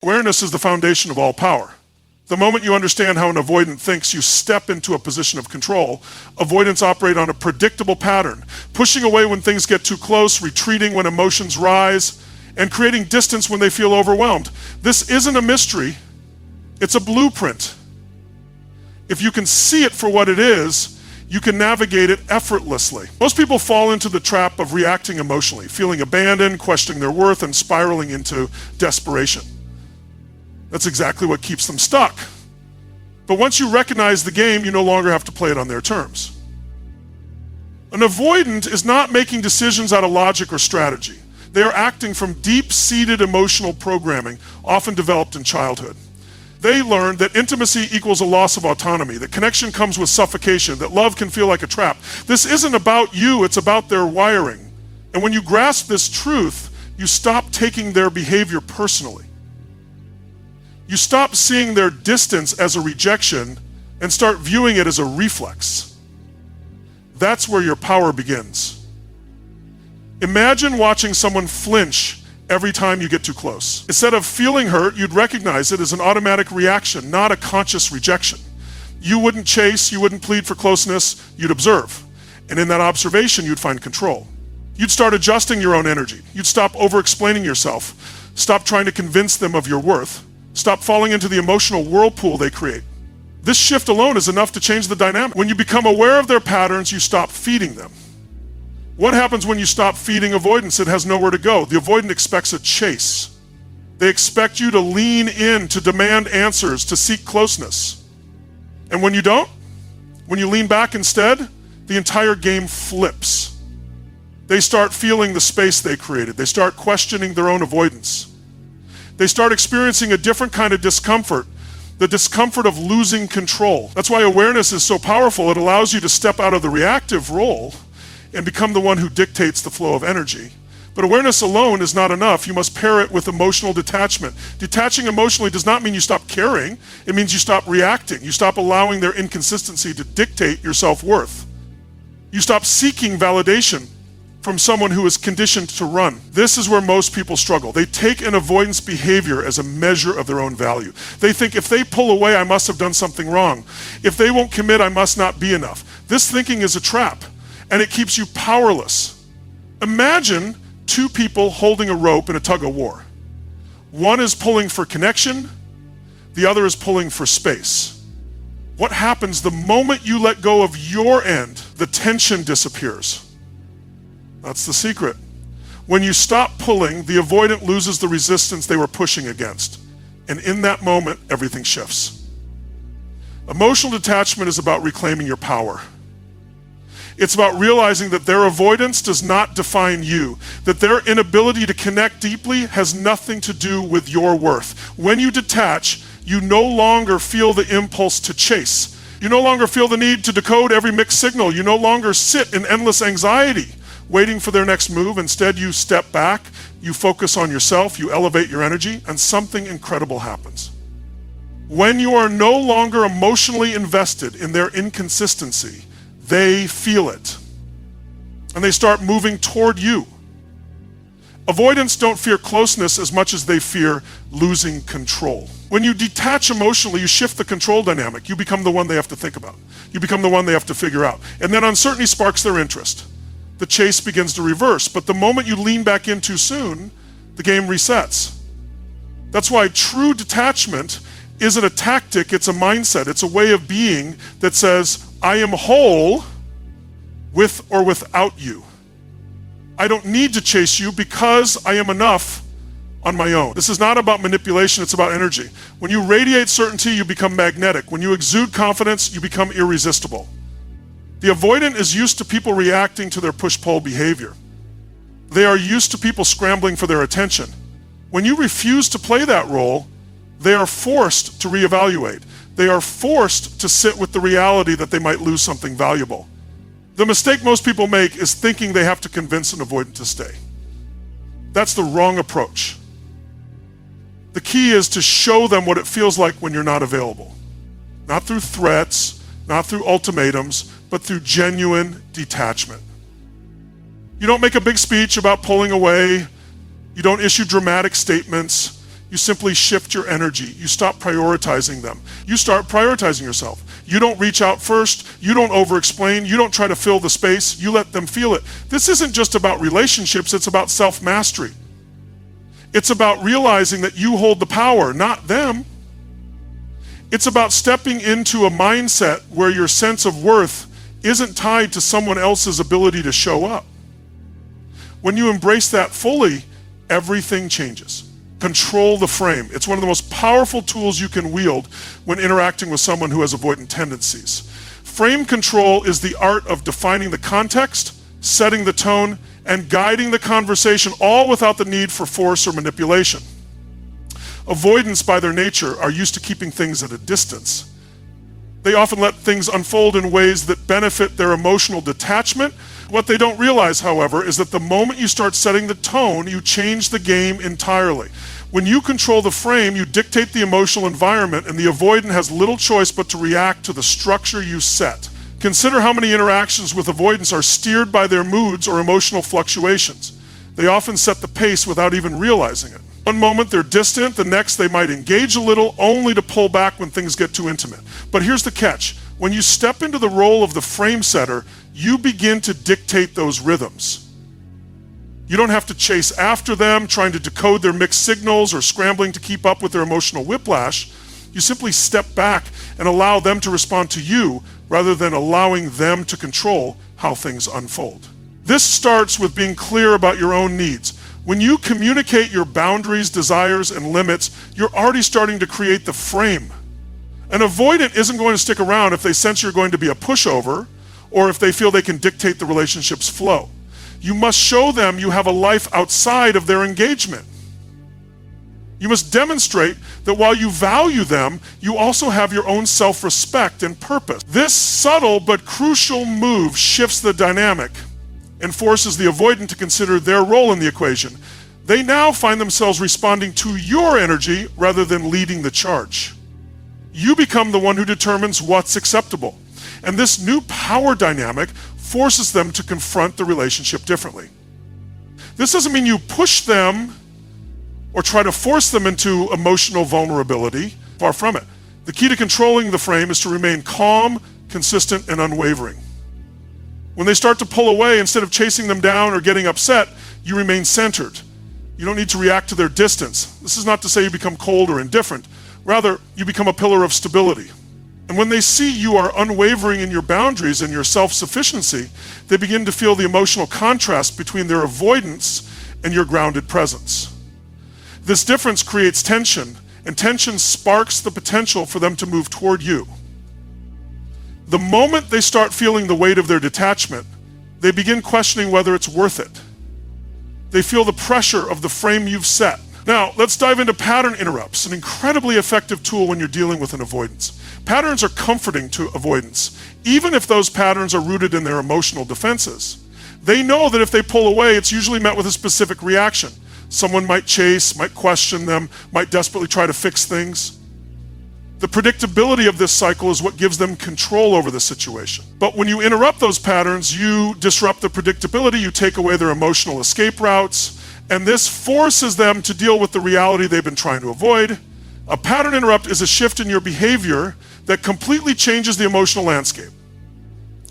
Awareness is the foundation of all power. The moment you understand how an avoidant thinks, you step into a position of control. Avoidants operate on a predictable pattern, pushing away when things get too close, retreating when emotions rise, and creating distance when they feel overwhelmed. This isn't a mystery, it's a blueprint. If you can see it for what it is, you can navigate it effortlessly. Most people fall into the trap of reacting emotionally, feeling abandoned, questioning their worth, and spiraling into desperation. That's exactly what keeps them stuck. But once you recognize the game, you no longer have to play it on their terms. An avoidant is not making decisions out of logic or strategy. They are acting from deep-seated emotional programming, often developed in childhood. They learned that intimacy equals a loss of autonomy, that connection comes with suffocation, that love can feel like a trap. This isn't about you, it's about their wiring. And when you grasp this truth, you stop taking their behavior personally. You stop seeing their distance as a rejection and start viewing it as a reflex. That's where your power begins. Imagine watching someone flinch every time you get too close. Instead of feeling hurt, you'd recognize it as an automatic reaction, not a conscious rejection. You wouldn't chase, you wouldn't plead for closeness, you'd observe. And in that observation, you'd find control. You'd start adjusting your own energy. You'd stop over-explaining yourself. Stop trying to convince them of your worth. Stop falling into the emotional whirlpool they create. This shift alone is enough to change the dynamic. When you become aware of their patterns, you stop feeding them. What happens when you stop feeding avoidance? It has nowhere to go. The avoidant expects a chase. They expect you to lean in, to demand answers, to seek closeness. And when you don't, when you lean back instead, the entire game flips. They start feeling the space they created. They start questioning their own avoidance. They start experiencing a different kind of discomfort, the discomfort of losing control. That's why awareness is so powerful. It allows you to step out of the reactive role and become the one who dictates the flow of energy. But awareness alone is not enough. You must pair it with emotional detachment. Detaching emotionally does not mean you stop caring. It means you stop reacting. You stop allowing their inconsistency to dictate your self-worth. You stop seeking validation from someone who is conditioned to run. This is where most people struggle. They take an avoidance behavior as a measure of their own value. They think if they pull away, I must have done something wrong. If they won't commit, I must not be enough. This thinking is a trap, and it keeps you powerless. Imagine two people holding a rope in a tug of war. One is pulling for connection, the other is pulling for space. What happens the moment you let go of your end? The tension disappears. That's the secret. When you stop pulling, the avoidant loses the resistance they were pushing against. And in that moment, everything shifts. Emotional detachment is about reclaiming your power. It's about realizing that their avoidance does not define you, that their inability to connect deeply has nothing to do with your worth. When you detach, you no longer feel the impulse to chase. You no longer feel the need to decode every mixed signal. You no longer sit in endless anxiety, waiting for their next move. Instead, you step back, you focus on yourself, you elevate your energy, and something incredible happens. When you are no longer emotionally invested in their inconsistency, they feel it, and they start moving toward you. Avoidants don't fear closeness as much as they fear losing control. When you detach emotionally, you shift the control dynamic. You become the one they have to think about. You become the one they have to figure out. And then uncertainty sparks their interest. The chase begins to reverse. But the moment you lean back in too soon, the game resets. That's why true detachment isn't a tactic, it's a mindset. It's a way of being that says, I am whole with or without you. I don't need to chase you because I am enough on my own. This is not about manipulation, it's about energy. When you radiate certainty, you become magnetic. When you exude confidence, you become irresistible. The avoidant is used to people reacting to their push-pull behavior. They are used to people scrambling for their attention. When you refuse to play that role, they are forced to reevaluate. They are forced to sit with the reality that they might lose something valuable. The mistake most people make is thinking they have to convince an avoidant to stay. That's the wrong approach. The key is to show them what it feels like when you're not available. Not through threats, not through ultimatums, but through genuine detachment. You don't make a big speech about pulling away. You don't issue dramatic statements. You simply shift your energy. You stop prioritizing them. You start prioritizing yourself. You don't reach out first. You don't over-explain. You don't try to fill the space. You let them feel it. This isn't just about relationships. It's about self-mastery. It's about realizing that you hold the power, not them. It's about stepping into a mindset where your sense of worth isn't tied to someone else's ability to show up. When you embrace that fully, everything changes. Control the frame. It's one of the most powerful tools you can wield when interacting with someone who has avoidant tendencies. Frame control is the art of defining the context, setting the tone, and guiding the conversation, all without the need for force or manipulation. Avoidants, by their nature, are used to keeping things at a distance. They often let things unfold in ways that benefit their emotional detachment. What they don't realize, however, is that the moment you start setting the tone, you change the game entirely. When you control the frame, you dictate the emotional environment, and the avoidant has little choice but to react to the structure you set. Consider how many interactions with avoidants are steered by their moods or emotional fluctuations. They often set the pace without even realizing it. One moment they're distant, the next they might engage a little, only to pull back when things get too intimate. But here's the catch. When you step into the role of the frame setter, you begin to dictate those rhythms. You don't have to chase after them, trying to decode their mixed signals or scrambling to keep up with their emotional whiplash. You simply step back and allow them to respond to you rather than allowing them to control how things unfold. This starts with being clear about your own needs. When you communicate your boundaries, desires, and limits, you're already starting to create the frame. An avoidant isn't going to stick around if they sense you're going to be a pushover or if they feel they can dictate the relationship's flow. You must show them you have a life outside of their engagement. You must demonstrate that while you value them, you also have your own self-respect and purpose. This subtle but crucial move shifts the dynamic and forces the avoidant to consider their role in the equation. They now find themselves responding to your energy rather than leading the charge. You become the one who determines what's acceptable. And this new power dynamic forces them to confront the relationship differently. This doesn't mean you push them or try to force them into emotional vulnerability. Far from it. The key to controlling the frame is to remain calm, consistent, and unwavering. When they start to pull away, instead of chasing them down or getting upset, you remain centered. You don't need to react to their distance. This is not to say you become cold or indifferent. Rather, you become a pillar of stability. And when they see you are unwavering in your boundaries and your self-sufficiency, they begin to feel the emotional contrast between their avoidance and your grounded presence. This difference creates tension, and tension sparks the potential for them to move toward you. The moment they start feeling the weight of their detachment, they begin questioning whether it's worth it. They feel the pressure of the frame you've set. Now, let's dive into pattern interrupts, an incredibly effective tool when you're dealing with an avoidance. Patterns are comforting to avoidants, even if those patterns are rooted in their emotional defenses. They know that if they pull away, it's usually met with a specific reaction. Someone might chase, might question them, might desperately try to fix things. The predictability of this cycle is what gives them control over the situation. But when you interrupt those patterns, you disrupt the predictability, you take away their emotional escape routes, and this forces them to deal with the reality they've been trying to avoid. A pattern interrupt is a shift in your behavior that completely changes the emotional landscape.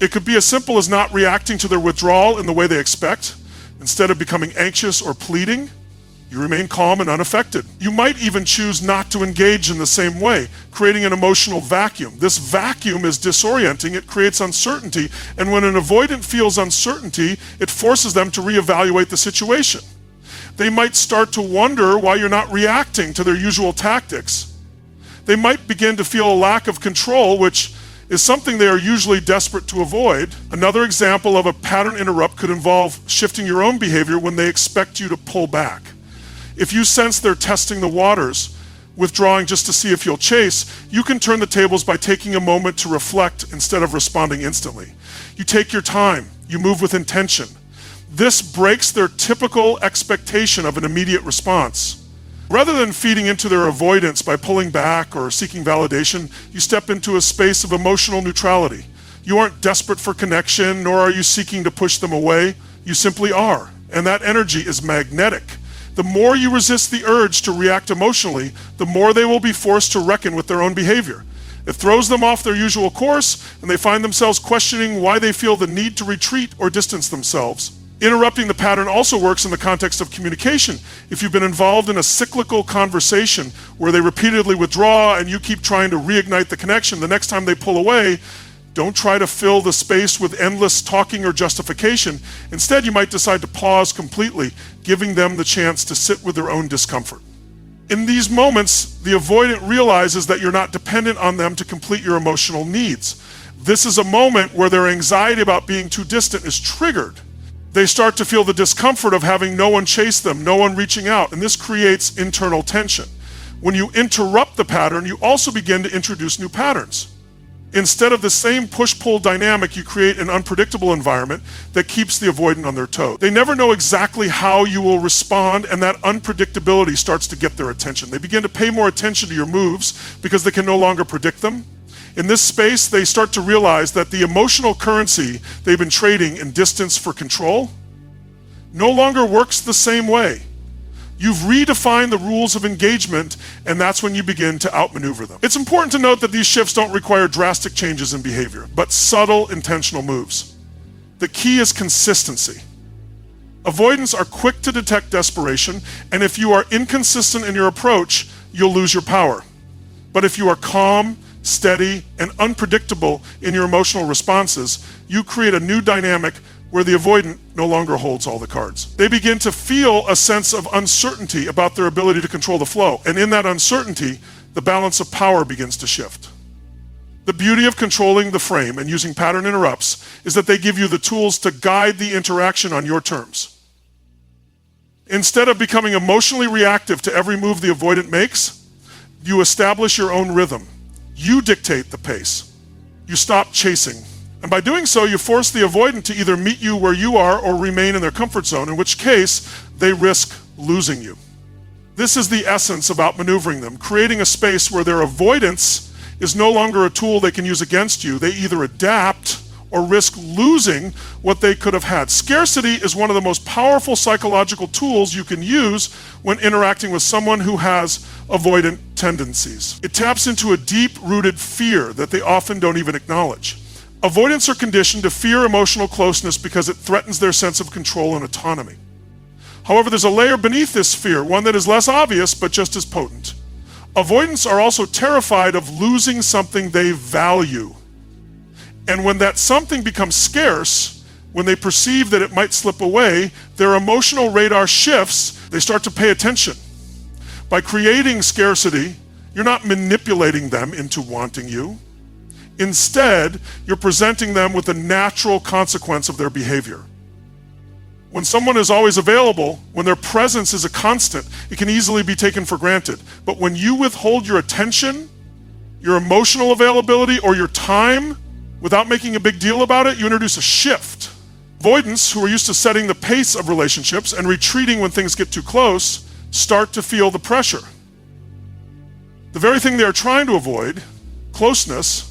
It could be as simple as not reacting to their withdrawal in the way they expect. Instead of becoming anxious or pleading, you remain calm and unaffected. You might even choose not to engage in the same way, creating an emotional vacuum. This vacuum is disorienting, it creates uncertainty, and when an avoidant feels uncertainty, it forces them to reevaluate the situation. They might start to wonder why you're not reacting to their usual tactics. They might begin to feel a lack of control, which is something they are usually desperate to avoid. Another example of a pattern interrupt could involve shifting your own behavior when they expect you to pull back. If you sense they're testing the waters, withdrawing just to see if you'll chase, you can turn the tables by taking a moment to reflect instead of responding instantly. You take your time, you move with intention. This breaks their typical expectation of an immediate response. Rather than feeding into their avoidance by pulling back or seeking validation, you step into a space of emotional neutrality. You aren't desperate for connection, nor are you seeking to push them away. You simply are, and that energy is magnetic. The more you resist the urge to react emotionally, the more they will be forced to reckon with their own behavior. It throws them off their usual course, and they find themselves questioning why they feel the need to retreat or distance themselves. Interrupting the pattern also works in the context of communication. If you've been involved in a cyclical conversation where they repeatedly withdraw and you keep trying to reignite the connection, the next time they pull away, don't try to fill the space with endless talking or justification. Instead, you might decide to pause completely, giving them the chance to sit with their own discomfort. In these moments, the avoidant realizes that you're not dependent on them to complete your emotional needs. This is a moment where their anxiety about being too distant is triggered. They start to feel the discomfort of having no one chase them, no one reaching out, and this creates internal tension. When you interrupt the pattern, you also begin to introduce new patterns. Instead of the same push-pull dynamic, you create an unpredictable environment that keeps the avoidant on their toes. They never know exactly how you will respond, and that unpredictability starts to get their attention. They begin to pay more attention to your moves because they can no longer predict them. In this space, they start to realize that the emotional currency they've been trading in distance for control no longer works the same way. You've redefined the rules of engagement, and that's when you begin to outmaneuver them. It's important to note that these shifts don't require drastic changes in behavior, but subtle, intentional moves. The key is consistency. Avoidants are quick to detect desperation, and if you are inconsistent in your approach, you'll lose your power. But if you are calm, steady, and unpredictable in your emotional responses, you create a new dynamic where the avoidant no longer holds all the cards. They begin to feel a sense of uncertainty about their ability to control the flow, and in that uncertainty, the balance of power begins to shift. The beauty of controlling the frame and using pattern interrupts is that they give you the tools to guide the interaction on your terms. Instead of becoming emotionally reactive to every move the avoidant makes, you establish your own rhythm. You dictate the pace. You stop chasing. And by doing so, you force the avoidant to either meet you where you are or remain in their comfort zone, in which case they risk losing you. This is the essence of outmaneuvering them, creating a space where their avoidance is no longer a tool they can use against you. They either adapt or risk losing what they could have had. Scarcity is one of the most powerful psychological tools you can use when interacting with someone who has avoidant tendencies. It taps into a deep-rooted fear that they often don't even acknowledge. Avoidants are conditioned to fear emotional closeness because it threatens their sense of control and autonomy. However, there's a layer beneath this fear, one that is less obvious but just as potent. Avoidants are also terrified of losing something they value. And when that something becomes scarce, when they perceive that it might slip away, their emotional radar shifts. They start to pay attention. By creating scarcity, you're not manipulating them into wanting you. Instead, you're presenting them with the natural consequence of their behavior. When someone is always available, when their presence is a constant, it can easily be taken for granted. But when you withhold your attention, your emotional availability, or your time, without making a big deal about it, you introduce a shift. Avoidants, who are used to setting the pace of relationships and retreating when things get too close, start to feel the pressure. The very thing they are trying to avoid, closeness,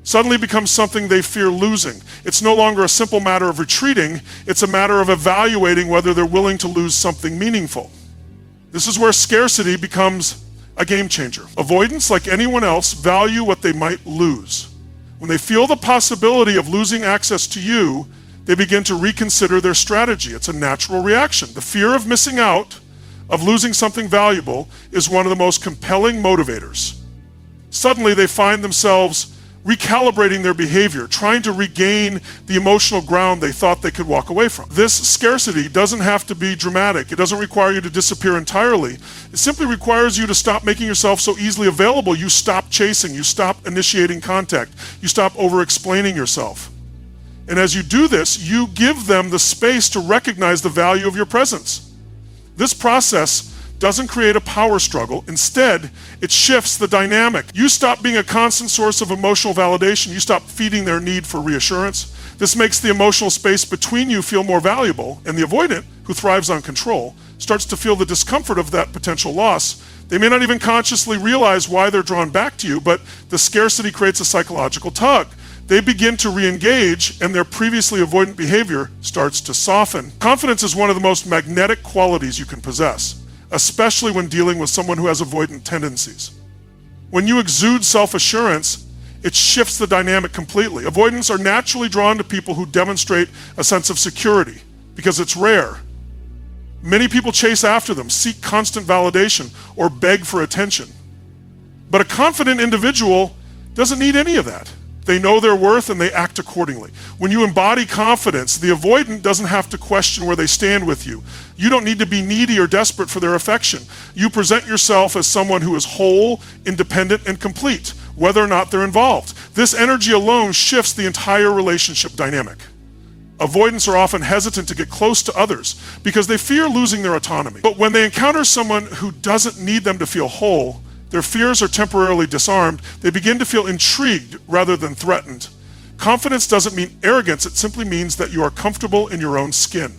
suddenly becomes something they fear losing. It's no longer a simple matter of retreating, it's a matter of evaluating whether they're willing to lose something meaningful. This is where scarcity becomes a game changer. Avoidants, like anyone else, value what they might lose. When they feel the possibility of losing access to you, they begin to reconsider their strategy. It's a natural reaction. The fear of missing out, of losing something valuable, is one of the most compelling motivators. Suddenly, they find themselves recalibrating their behavior, trying to regain the emotional ground they thought they could walk away from. This scarcity doesn't have to be dramatic. It doesn't require you to disappear entirely. It simply requires you to stop making yourself so easily available. You stop chasing. You stop initiating contact. You stop over-explaining yourself. And as you do this, you give them the space to recognize the value of your presence. This process doesn't create a power struggle. Instead, it shifts the dynamic. You stop being a constant source of emotional validation. You stop feeding their need for reassurance. This makes the emotional space between you feel more valuable, and the avoidant, who thrives on control, starts to feel the discomfort of that potential loss. They may not even consciously realize why they're drawn back to you, but the scarcity creates a psychological tug. they begin to re-engage and their previously avoidant behavior starts to soften. Confidence is one of the most magnetic qualities you can possess, especially when dealing with someone who has avoidant tendencies. When you exude self-assurance, it shifts the dynamic completely. Avoidants are naturally drawn to people who demonstrate a sense of security because it's rare. Many people chase after them, seek constant validation, or beg for attention. But a confident individual doesn't need any of that. They know their worth and they act accordingly. When you embody confidence, the avoidant doesn't have to question where they stand with you. You don't need to be needy or desperate for their affection. You present yourself as someone who is whole, independent, and complete, whether or not they're involved. This energy alone shifts the entire relationship dynamic. Avoidants are often hesitant to get close to others because they fear losing their autonomy. But when they encounter someone who doesn't need them to feel whole, their fears are temporarily disarmed. They begin to feel intrigued rather than threatened. Confidence doesn't mean arrogance. It simply means that you are comfortable in your own skin.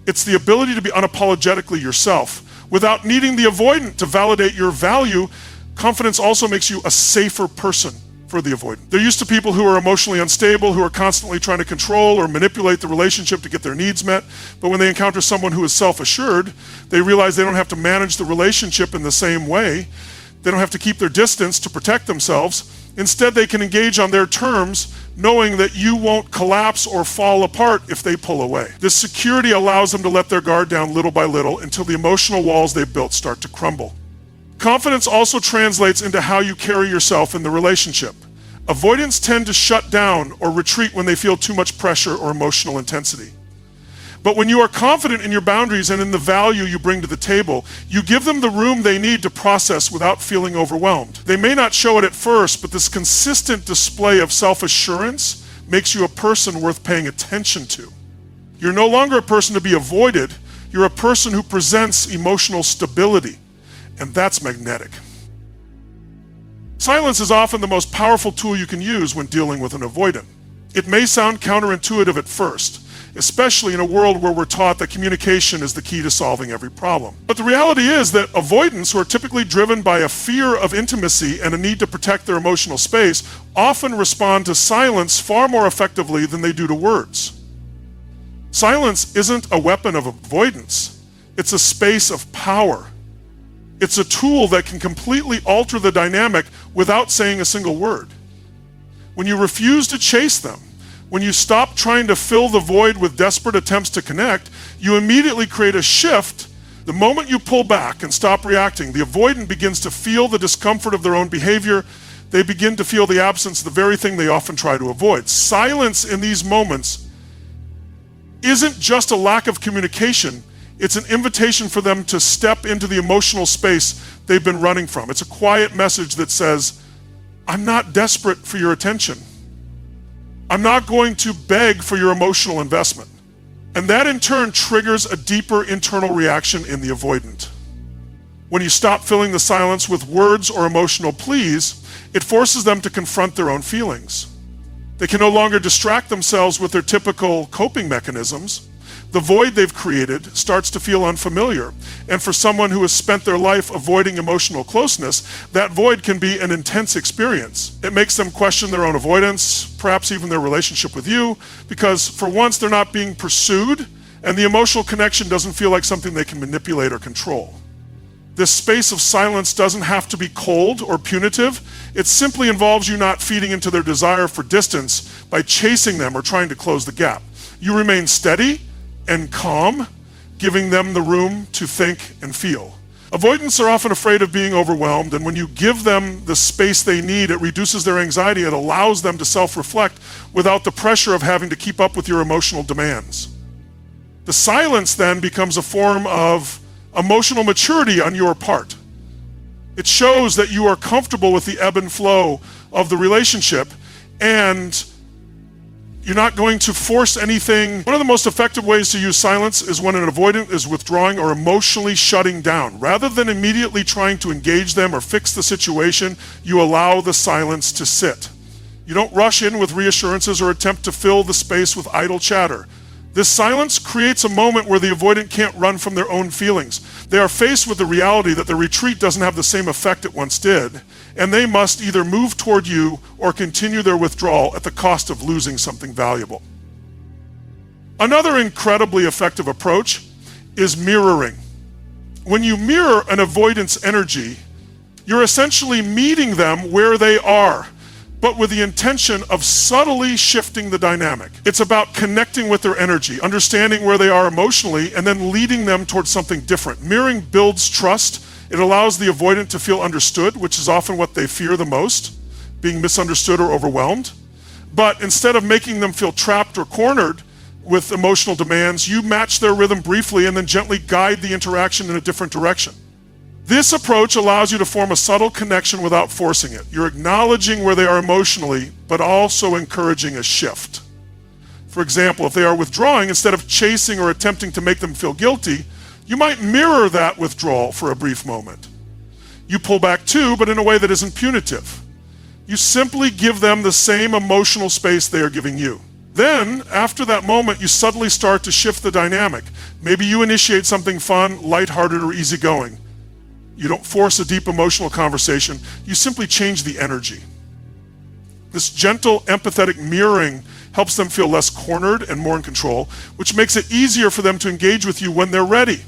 It's the ability to be unapologetically yourself without needing the avoidant to validate your value. Confidence also makes you a safer person for the avoidant. They're used to people who are emotionally unstable, who are constantly trying to control or manipulate the relationship to get their needs met. But when they encounter someone who is self-assured, they realize they don't have to manage the relationship in the same way. They don't have to keep their distance to protect themselves. Instead, they can engage on their terms, knowing that you won't collapse or fall apart if they pull away. This security allows them to let their guard down little by little until the emotional walls they've built start to crumble. Confidence also translates into how you carry yourself in the relationship. Avoidants tend to shut down or retreat when they feel too much pressure or emotional intensity. But when you are confident in your boundaries and in the value you bring to the table, you give them the room they need to process without feeling overwhelmed. They may not show it at first, but this consistent display of self-assurance makes you a person worth paying attention to. You're no longer a person to be avoided. You're a person who presents emotional stability. And that's magnetic. Silence is often the most powerful tool you can use when dealing with an avoidant. It may sound counterintuitive at first, especially in a world where we're taught that communication is the key to solving every problem. But the reality is that avoidants, who are typically driven by a fear of intimacy and a need to protect their emotional space, often respond to silence far more effectively than they do to words. Silence isn't a weapon of avoidance. It's a space of power. It's a tool that can completely alter the dynamic without saying a single word. When you refuse to chase them, when you stop trying to fill the void with desperate attempts to connect, you immediately create a shift. The moment you pull back and stop reacting, the avoidant begins to feel the discomfort of their own behavior. They begin to feel the absence of the very thing they often try to avoid. Silence in these moments isn't just a lack of communication. It's an invitation for them to step into the emotional space they've been running from. It's a quiet message that says, I'm not desperate for your attention. I'm not going to beg for your emotional investment. And that in turn triggers a deeper internal reaction in the avoidant. When you stop filling the silence with words or emotional pleas, it forces them to confront their own feelings. They can no longer distract themselves with their typical coping mechanisms. The void they've created starts to feel unfamiliar. And for someone who has spent their life avoiding emotional closeness, that void can be an intense experience. It makes them question their own avoidance, perhaps even their relationship with you, because for once they're not being pursued, and the emotional connection doesn't feel like something they can manipulate or control. This space of silence doesn't have to be cold or punitive. It simply involves you not feeding into their desire for distance by chasing them or trying to close the gap. You remain steady and calm, giving them the room to think and feel. Avoidants are often afraid of being overwhelmed, and when you give them the space they need, it reduces their anxiety. It allows them to self-reflect without the pressure of having to keep up with your emotional demands. The silence then becomes a form of emotional maturity on your part. It shows that you are comfortable with the ebb and flow of the relationship, and you're not going to force anything. One of the most effective ways to use silence is when an avoidant is withdrawing or emotionally shutting down. Rather than immediately trying to engage them or fix the situation, you allow the silence to sit. You don't rush in with reassurances or attempt to fill the space with idle chatter. This silence creates a moment where the avoidant can't run from their own feelings. They are faced with the reality that the retreat doesn't have the same effect it once did, and they must either move toward you or continue their withdrawal at the cost of losing something valuable. Another incredibly effective approach is mirroring. When you mirror an avoidance energy, you're essentially meeting them where they are, but with the intention of subtly shifting the dynamic. It's about connecting with their energy, understanding where they are emotionally, and then leading them towards something different. Mirroring builds trust. It allows the avoidant to feel understood, which is often what they fear the most, being misunderstood or overwhelmed. But instead of making them feel trapped or cornered with emotional demands, you match their rhythm briefly and then gently guide the interaction in a different direction. This approach allows you to form a subtle connection without forcing it. You're acknowledging where they are emotionally, but also encouraging a shift. For example, if they are withdrawing, instead of chasing or attempting to make them feel guilty, you might mirror that withdrawal for a brief moment. You pull back too, but in a way that isn't punitive. You simply give them the same emotional space they are giving you. Then, after that moment, you subtly start to shift the dynamic. Maybe you initiate something fun, lighthearted, or easygoing. You don't force a deep emotional conversation. You simply change the energy. This gentle, empathetic mirroring helps them feel less cornered and more in control, which makes it easier for them to engage with you when they're ready.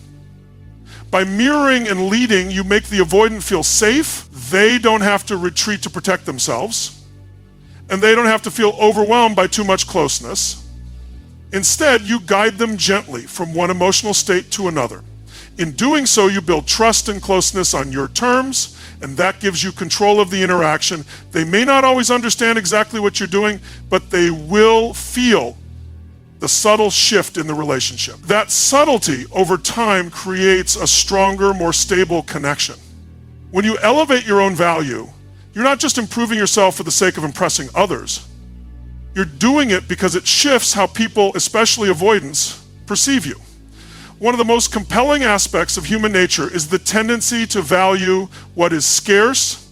By mirroring and leading, you make the avoidant feel safe. They don't have to retreat to protect themselves, and they don't have to feel overwhelmed by too much closeness. Instead, you guide them gently from one emotional state to another. In doing so, you build trust and closeness on your terms, and that gives you control of the interaction. They may not always understand exactly what you're doing, but they will feel the subtle shift in the relationship. That subtlety over time creates a stronger, more stable connection. When you elevate your own value, you're not just improving yourself for the sake of impressing others. You're doing it because it shifts how people, especially avoidants, perceive you. One of the most compelling aspects of human nature is the tendency to value what is scarce,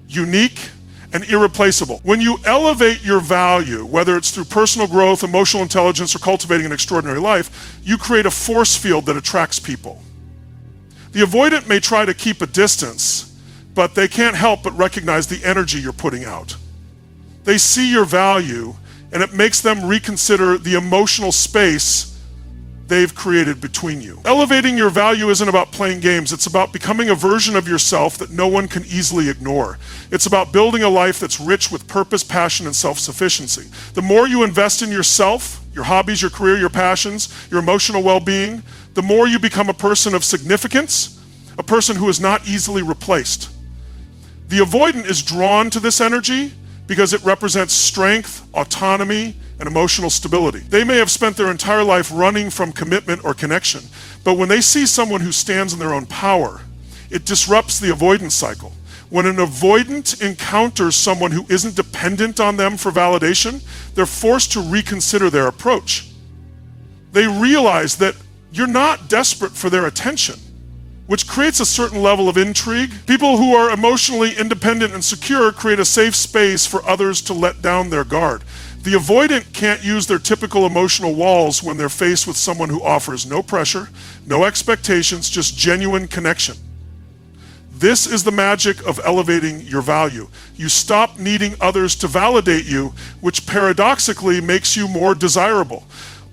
unique, and irreplaceable. When you elevate your value, whether it's through personal growth, emotional intelligence, or cultivating an extraordinary life, you create a force field that attracts people. The avoidant may try to keep a distance, but they can't help but recognize the energy you're putting out. They see your value, and it makes them reconsider the emotional space they've created between you. Elevating your value isn't about playing games. It's about becoming a version of yourself that no one can easily ignore. It's about building a life that's rich with purpose, passion, and self-sufficiency. The more you invest in yourself, your hobbies, your career, your passions, your emotional well-being, the more you become a person of significance, a person who is not easily replaced. The avoidant is drawn to this energy because it represents strength, autonomy, and emotional stability. They may have spent their entire life running from commitment or connection, but when they see someone who stands in their own power, it disrupts the avoidance cycle. When an avoidant encounters someone who isn't dependent on them for validation, they're forced to reconsider their approach. They realize that you're not desperate for their attention, which creates a certain level of intrigue. People who are emotionally independent and secure create a safe space for others to let down their guard. The avoidant can't use their typical emotional walls when they're faced with someone who offers no pressure, no expectations, just genuine connection. This is the magic of elevating your value. You stop needing others to validate you, which paradoxically makes you more desirable.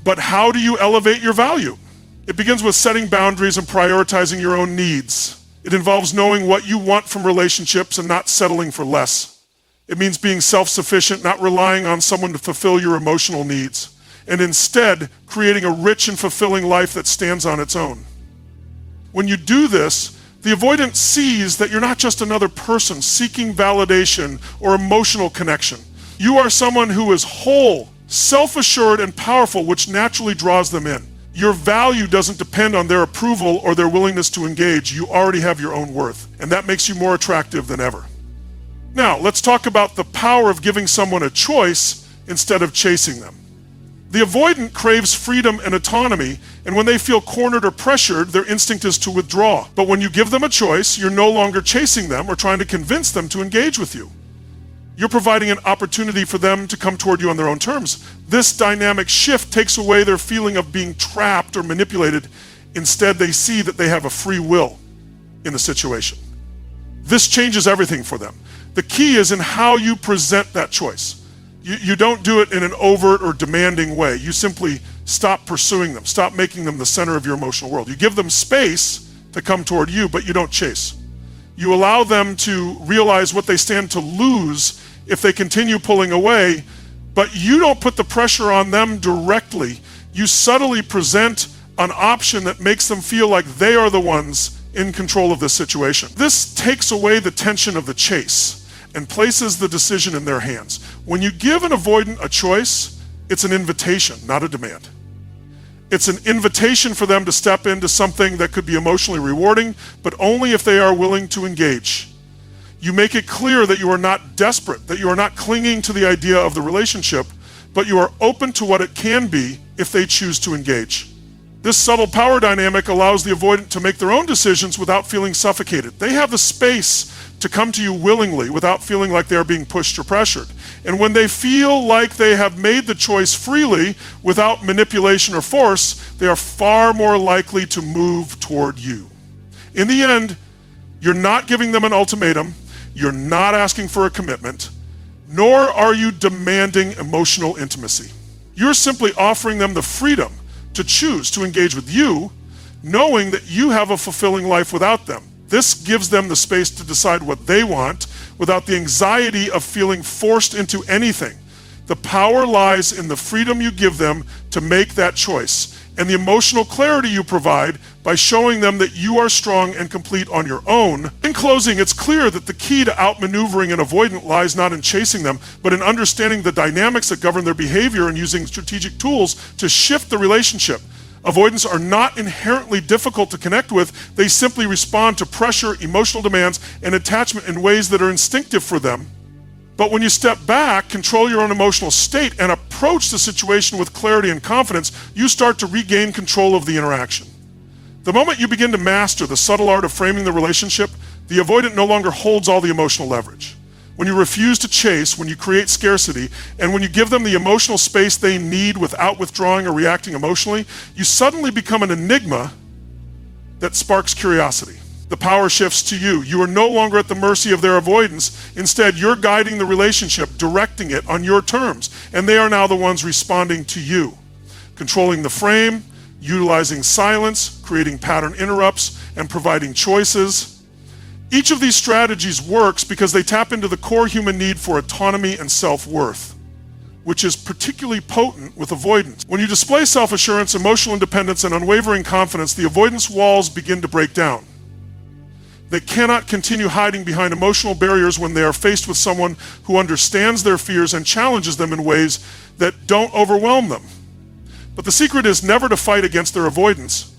But how do you elevate your value? It begins with setting boundaries and prioritizing your own needs. It involves knowing what you want from relationships and not settling for less. It means being self-sufficient, not relying on someone to fulfill your emotional needs, and instead creating a rich and fulfilling life that stands on its own. When you do this, the avoidant sees that you're not just another person seeking validation or emotional connection. You are someone who is whole, self-assured, and powerful, which naturally draws them in. Your value doesn't depend on their approval or their willingness to engage. You already have your own worth, and that makes you more attractive than ever. Now, let's talk about the power of giving someone a choice instead of chasing them. The avoidant craves freedom and autonomy, and when they feel cornered or pressured, their instinct is to withdraw. But when you give them a choice, you're no longer chasing them or trying to convince them to engage with you. You're providing an opportunity for them to come toward you on their own terms. This dynamic shift takes away their feeling of being trapped or manipulated. Instead, they see that they have a free will in the situation. This changes everything for them. The key is in how you present that choice. You don't do it in an overt or demanding way. You simply stop pursuing them, stop making them the center of your emotional world. You give them space to come toward you, but you don't chase. You allow them to realize what they stand to lose if they continue pulling away, but you don't put the pressure on them directly. You subtly present an option that makes them feel like they are the ones in control of this situation. This takes away the tension of the chase and places the decision in their hands. When you give an avoidant a choice, it's an invitation, not a demand. It's an invitation for them to step into something that could be emotionally rewarding, but only if they are willing to engage. You make it clear that you are not desperate, that you are not clinging to the idea of the relationship, but you are open to what it can be if they choose to engage. This subtle power dynamic allows the avoidant to make their own decisions without feeling suffocated. They have the space to come to you willingly without feeling like they are being pushed or pressured. And when they feel like they have made the choice freely without manipulation or force, they are far more likely to move toward you. In the end, you're not giving them an ultimatum, you're not asking for a commitment, nor are you demanding emotional intimacy. You're simply offering them the freedom to choose to engage with you, knowing that you have a fulfilling life without them. This gives them the space to decide what they want without the anxiety of feeling forced into anything. The power lies in the freedom you give them to make that choice and the emotional clarity you provide by showing them that you are strong and complete on your own. In closing, it's clear that the key to outmaneuvering an avoidant lies not in chasing them, but in understanding the dynamics that govern their behavior and using strategic tools to shift the relationship. Avoidants are not inherently difficult to connect with. They simply respond to pressure, emotional demands, and attachment in ways that are instinctive for them. But when you step back, control your own emotional state, and approach the situation with clarity and confidence, you start to regain control of the interaction. The moment you begin to master the subtle art of framing the relationship, the avoidant no longer holds all the emotional leverage. When you refuse to chase, when you create scarcity, and when you give them the emotional space they need without withdrawing or reacting emotionally, you suddenly become an enigma that sparks curiosity. The power shifts to you. You are no longer at the mercy of their avoidance. Instead, you're guiding the relationship, directing it on your terms, and they are now the ones responding to you. Controlling the frame, utilizing silence, creating pattern interrupts, and providing choices. Each of these strategies works because they tap into the core human need for autonomy and self-worth, which is particularly potent with avoidance. When you display self-assurance, emotional independence, and unwavering confidence, the avoidance walls begin to break down. They cannot continue hiding behind emotional barriers when they are faced with someone who understands their fears and challenges them in ways that don't overwhelm them. But the secret is never to fight against their avoidance.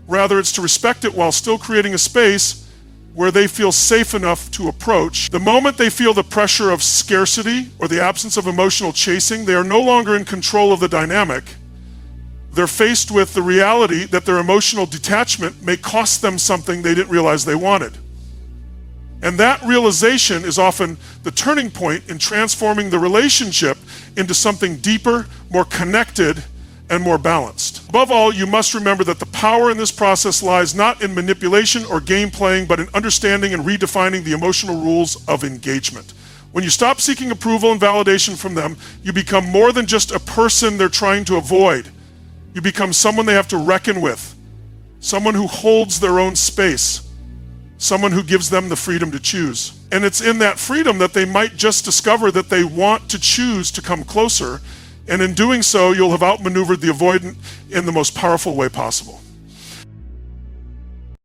Rather, it's to respect it while still creating a space where they feel safe enough to approach. The moment they feel the pressure of scarcity or the absence of emotional chasing, they are no longer in control of the dynamic. They're faced with the reality that their emotional detachment may cost them something they didn't realize they wanted. And that realization is often the turning point in transforming the relationship into something deeper, more connected, and more balanced. Above all, you must remember that the power in this process lies not in manipulation or game playing, but in understanding and redefining the emotional rules of engagement. When you stop seeking approval and validation from them, you become more than just a person they're trying to avoid. You become someone they have to reckon with, someone who holds their own space, someone who gives them the freedom to choose. And it's in that freedom that they might just discover that they want to choose to come closer, and in doing so, you'll have outmaneuvered the avoidant in the most powerful way possible.